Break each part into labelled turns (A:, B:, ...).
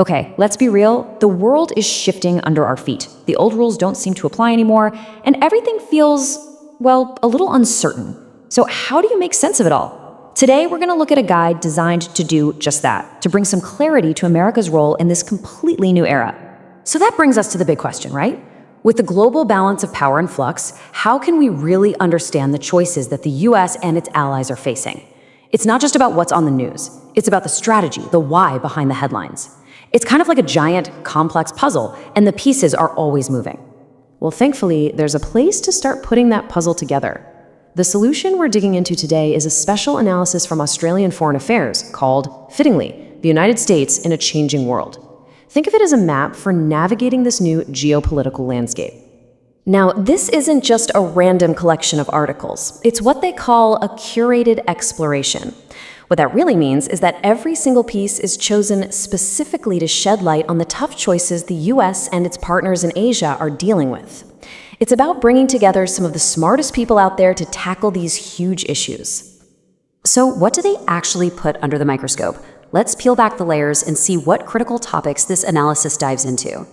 A: Okay, let's be real, the world is shifting under our feet. The old rules don't seem to apply anymore, and everything feels, well, a little uncertain. So how do you make sense of it all? Today, we're going to look at a guide designed to do just that, to bring some clarity to America's role in this completely new era. So that brings us to the big question, right? With the global balance of power in flux, how can we really understand the choices that the US and its allies are facing? It's not just about what's on the news. It's about the strategy, the why behind the headlines. It's kind of like a giant, complex puzzle, and the pieces are always moving. Well, thankfully, there's a place to start putting that puzzle together. The solution we're digging into today is a special analysis from Australian Foreign Affairs called, fittingly, The United States in a Changing World. Think of it as a map for navigating this new geopolitical landscape. Now, this isn't just a random collection of articles. It's what they call a curated exploration. What that really means is that every single piece is chosen specifically to shed light on the tough choices the US and its partners in Asia are dealing with. It's about bringing together some of the smartest people out there to tackle these huge issues. So what do they actually put under the microscope? Let's peel back the layers and see what critical topics this analysis dives into.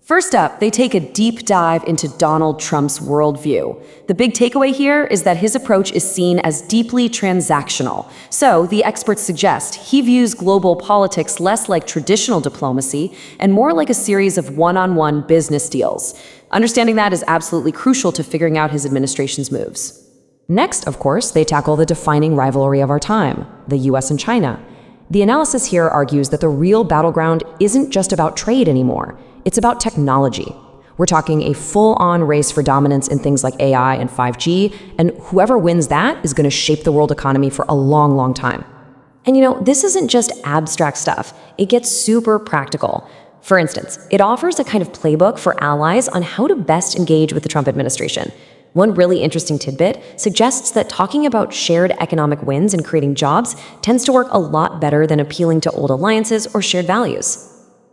A: First up, they take a deep dive into Donald Trump's worldview. The big takeaway here is that his approach is seen as deeply transactional. So, the experts suggest he views global politics less like traditional diplomacy and more like a series of one-on-one business deals. Understanding that is absolutely crucial to figuring out his administration's moves. Next, of course, they tackle the defining rivalry of our time, the US and China. The analysis here argues that the real battleground isn't just about trade anymore. It's about technology. We're talking a full-on race for dominance in things like AI and 5G, and whoever wins that is going to shape the world economy for a long, long time. And this isn't just abstract stuff. It gets super practical. For instance, it offers a kind of playbook for allies on how to best engage with the Trump administration. One really interesting tidbit suggests that talking about shared economic wins and creating jobs tends to work a lot better than appealing to old alliances or shared values.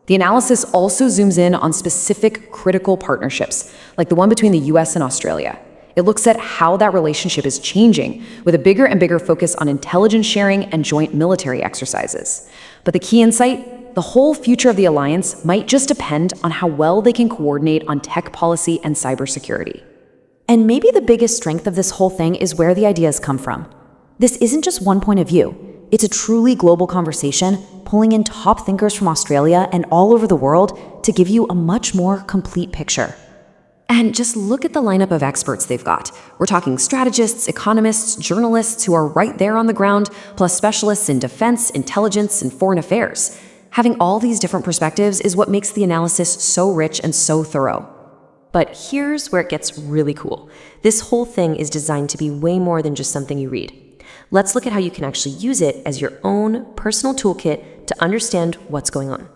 A: The analysis also zooms in on specific critical partnerships, like the one between the US and Australia. It looks at how that relationship is changing, with a bigger and bigger focus on intelligence sharing and joint military exercises. But the key insight, the whole future of the alliance might just depend on how well they can coordinate on tech policy and cybersecurity. And maybe the biggest strength of this whole thing is where the ideas come from. This isn't just one point of view. It's a truly global conversation, pulling in top thinkers from Australia and all over the world to give you a much more complete picture. And just look at the lineup of experts they've got. We're talking strategists, economists, journalists who are right there on the ground, plus specialists in defense, intelligence, and foreign affairs. Having all these different perspectives is what makes the analysis so rich and so thorough. But here's where it gets really cool. This whole thing is designed to be way more than just something you read. Let's look at how you can actually use it as your own personal toolkit to understand what's going on.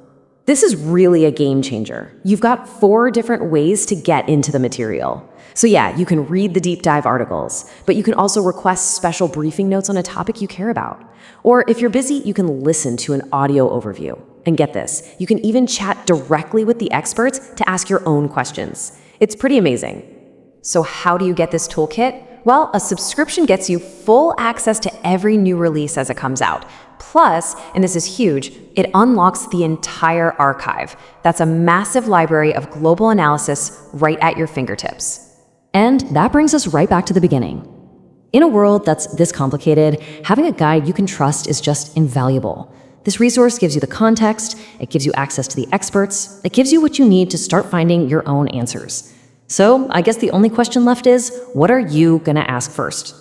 A: This is really a game changer. You've got 4 different ways to get into the material. So yeah, you can read the deep dive articles, but you can also request special briefing notes on a topic you care about. Or if you're busy, you can listen to an audio overview. And get this, you can even chat directly with the experts to ask your own questions. It's pretty amazing. So how do you get this toolkit? Well, a subscription gets you full access to every new release as it comes out. Plus, and this is huge, it unlocks the entire archive. That's a massive library of global analysis right at your fingertips. And that brings us right back to the beginning. In a world that's this complicated, having a guide you can trust is just invaluable. This resource gives you the context, it gives you access to the experts, it gives you what you need to start finding your own answers. So I guess the only question left is, what are you going to ask first?